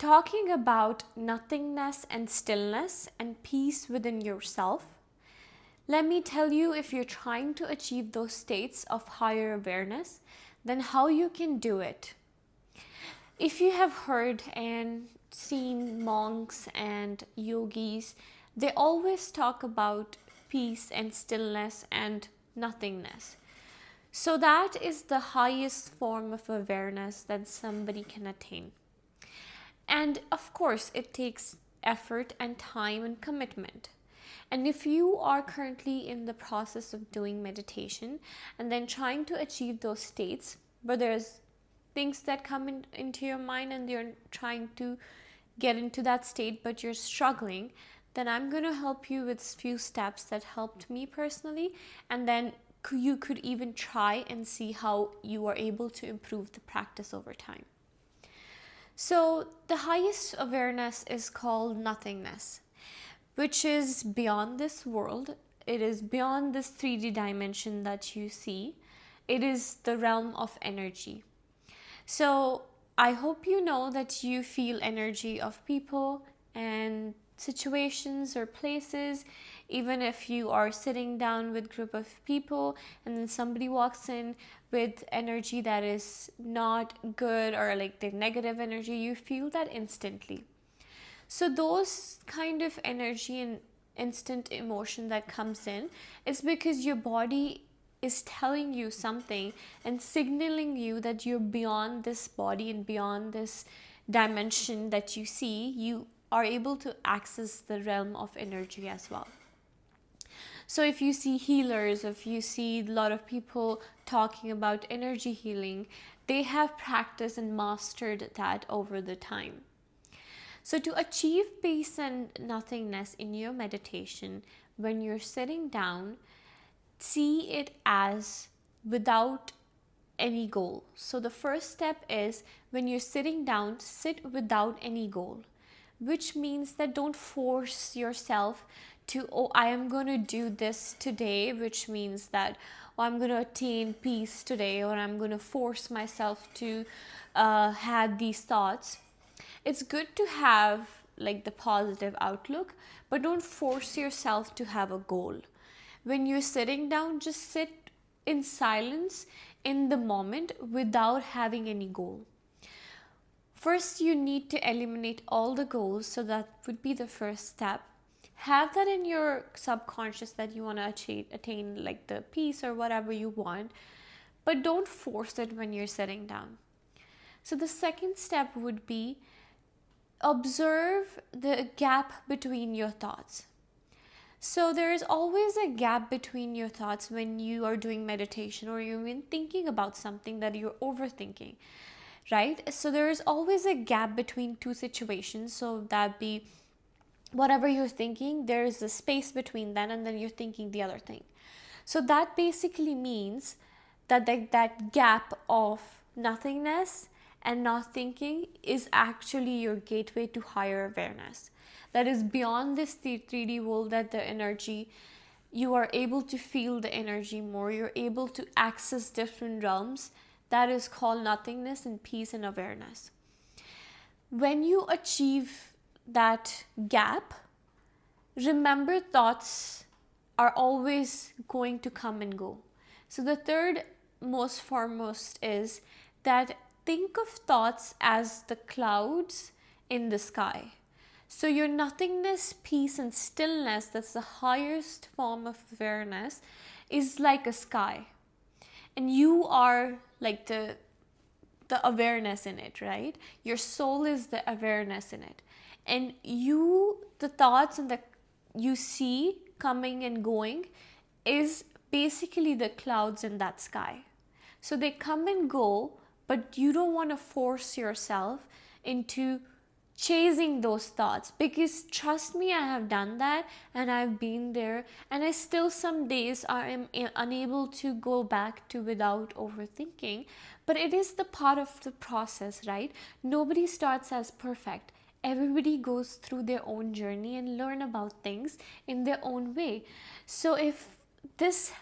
talking about nothingness and stillness and peace within yourself. Let me tell you, if you're trying to achieve those states of higher awareness, then how you can do it. If you have heard and seen monks and yogis, they always talk about peace and stillness and nothingness. So that is the highest form of awareness that somebody can attain. And of course, it takes effort and time and commitment. And if you are currently in the process of doing meditation and then trying to achieve those states, but there's things that come into your mind and you're trying to get into that state, but you're struggling, then I'm going to help you with a few steps that helped me personally. And then you could even try and see how you are able to improve the practice over time. So the highest awareness is called nothingness, which is beyond this world. It is beyond this 3D dimension that you see. It is the realm of energy. So I hope you know that you feel energy of people and situations or places. Even if you are sitting down with a group of people and then somebody walks in with energy that is not good or like the negative energy, you feel that instantly. So those kind of energy and instant emotion that comes in is because your body is telling you something and signaling you that you're beyond this body and beyond this dimension that you see. You are able to access the realm of energy as well. So if you see healers, if you see a lot of people talking about energy healing, they have practiced and mastered that over the time. So to achieve peace and nothingness in your meditation, when you're sitting down, see it as without any goal. So the first step is, when you're sitting down, sit without any goal, which means that don't force yourself to, oh, I am going to do this today, which means that, oh, I'm going to attain peace today, or I'm going to force myself to have these thoughts. It's good to have like the positive outlook, but don't force yourself to have a goal. When you're sitting down, just sit in silence in the moment without having any goal. First, you need to eliminate all the goals, so that would be the first step. Have that in your subconscious that you want to attain like the peace or whatever you want, but don't force it when you're sitting down. So the second step would be, observe the gap between your thoughts. So there is always a gap between your thoughts when you are doing meditation or you've been thinking about something that you're overthinking, right? So there is always a gap between two situations. So that be whatever you're thinking, there is a space between that, and then you're thinking the other thing. So that basically means that that gap of nothingness and not thinking is actually your gateway to higher awareness. That is beyond this 3D world, that the energy, you are able to feel the energy more, you're able to access different realms. That is called nothingness and peace and awareness. When you achieve that gap, remember thoughts are always going to come and go. So the third most foremost is that think of thoughts as the clouds in the sky. So your nothingness, peace and stillness, that's the highest form of awareness, is like a sky. And you are like the awareness in it, right? Your soul is the awareness in it. And the thoughts and the you see coming and going is basically the clouds in that sky. So they come and go, but you don't want to force yourself into chasing those thoughts, because trust me, I have done that and I've been there, and I still some days am unable to go back to without overthinking. But it is the part of the process, right? Nobody starts as perfect. Everybody goes through their own journey and learn about things in their own way. So if this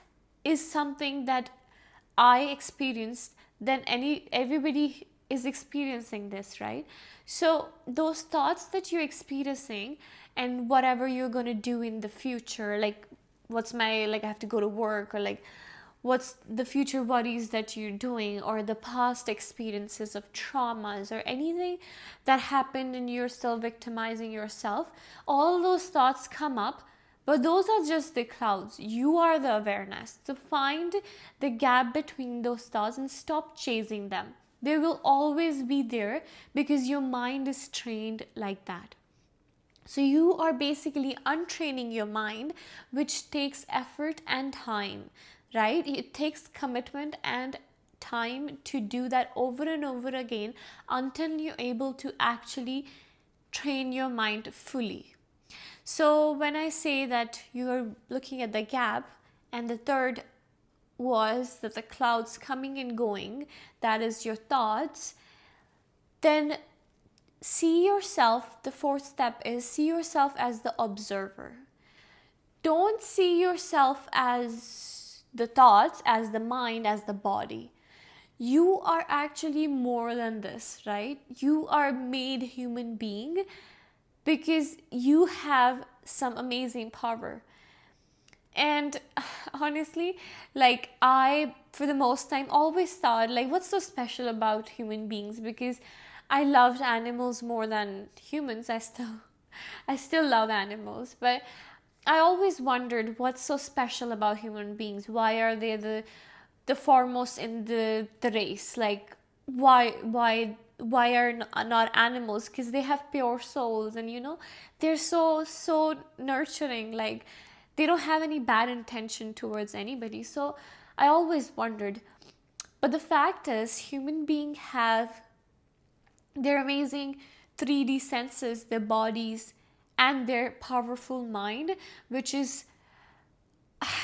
is something that I experienced, then everybody is experiencing this, right? So those thoughts that you're experiencing and whatever you're going to do in the future, like I have to go to work, or like what's the future worries that you're doing, or the past experiences of traumas, or anything that happened and you're still victimizing yourself, all those thoughts come up. But those are just the clouds. You are the awareness. So find the gap between those thoughts and stop chasing them. They will always be there because your mind is trained like that. So you are basically untraining your mind, which takes effort and time, right? It takes commitment and time to do that over and over again until you're able to actually train your mind fully. So when I say that you're looking at the gap, and the third was that the clouds coming and going, that is your thoughts, then see yourself, the fourth step is see yourself as the observer. Don't see yourself as the thoughts, as the mind, as the body. You are actually more than this, right? You are made human being because you have some amazing power. And honestly, like I, for the most time, always thought, like, what's so special about human beings? Because I loved animals more than humans. I still love animals, but I always wondered what's so special about human beings. Why are they the foremost in the race? Like, why are not animals? Because they have pure souls, and they're so nurturing. Like, they don't have any bad intention towards anybody. So I always wondered. But the fact is, human beings have their amazing 3D senses, their bodies, and their powerful mind, which is,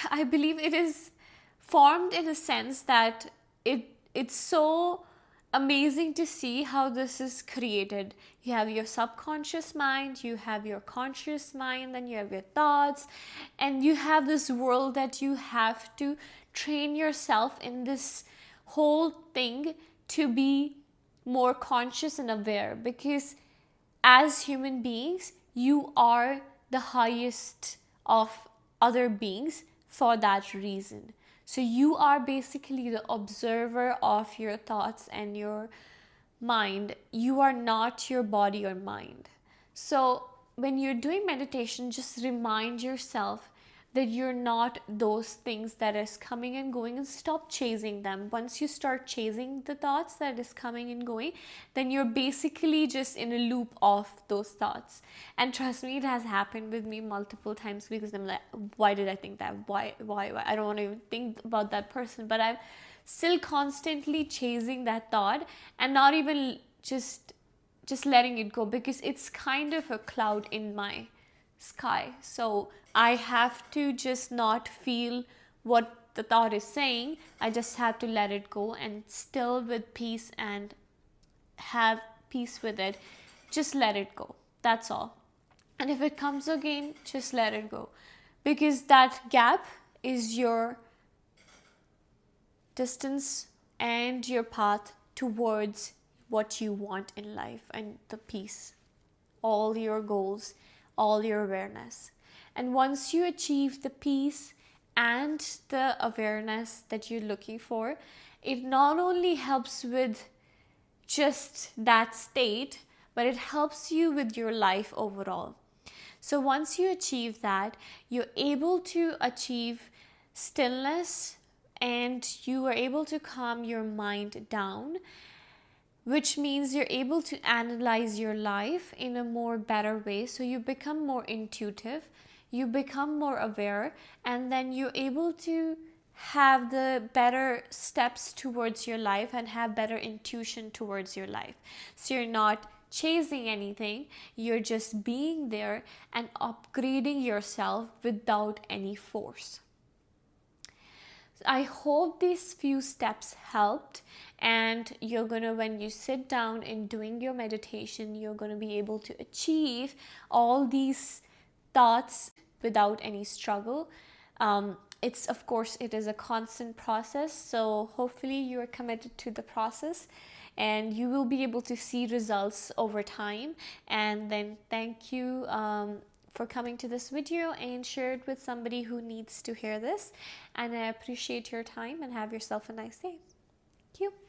I believe it is formed in a sense that it's so amazing to see how this is created. You have your subconscious mind, you have your conscious mind, then you have your thoughts, and you have this world that you have to train yourself in this whole thing to be more conscious and aware, because as human beings, you are the highest of other beings for that reason. So you are basically the observer of your thoughts and your mind. You are not your body or mind. So when you're doing meditation, just remind yourself that you're not those things that is coming and going, and stop chasing them. Once you start chasing the thoughts that is coming and going, then you're basically just in a loop of those thoughts. And trust me, it has happened with me multiple times, because I'm like, why did I think that? Why? I don't want to even think about that person, but I'm still constantly chasing that thought and not even just letting it go, because it's kind of a cloud in my sky. So I have to just not feel what the thought is saying. I just have to let it go and still with peace and have peace with it. Just let it go. That's all. And if it comes again, just let it go. Because that gap is your distance and your path towards what you want in life, and the peace, all your goals, all your awareness. And once you achieve the peace and the awareness that you're looking for, it not only helps with just that state, but it helps you with your life overall. So once you achieve that, you're able to achieve stillness, and you are able to calm your mind down, which means you're able to analyze your life in a more better way. So you become more intuitive, you become more aware, and then you're able to have the better steps towards your life and have better intuition towards your life. So you're not chasing anything, you're just being there and upgrading yourself without any force. I hope these few steps helped, and you're gonna, when you sit down and doing your meditation, you're gonna be able to achieve all these thoughts without any struggle. It's, of course, it is a constant process, so hopefully you're committed to the process. and you will be able to see results over time. And then thank you for coming to this video, and share it with somebody who needs to hear this. And I appreciate your time, and have yourself a nice day. Thank you.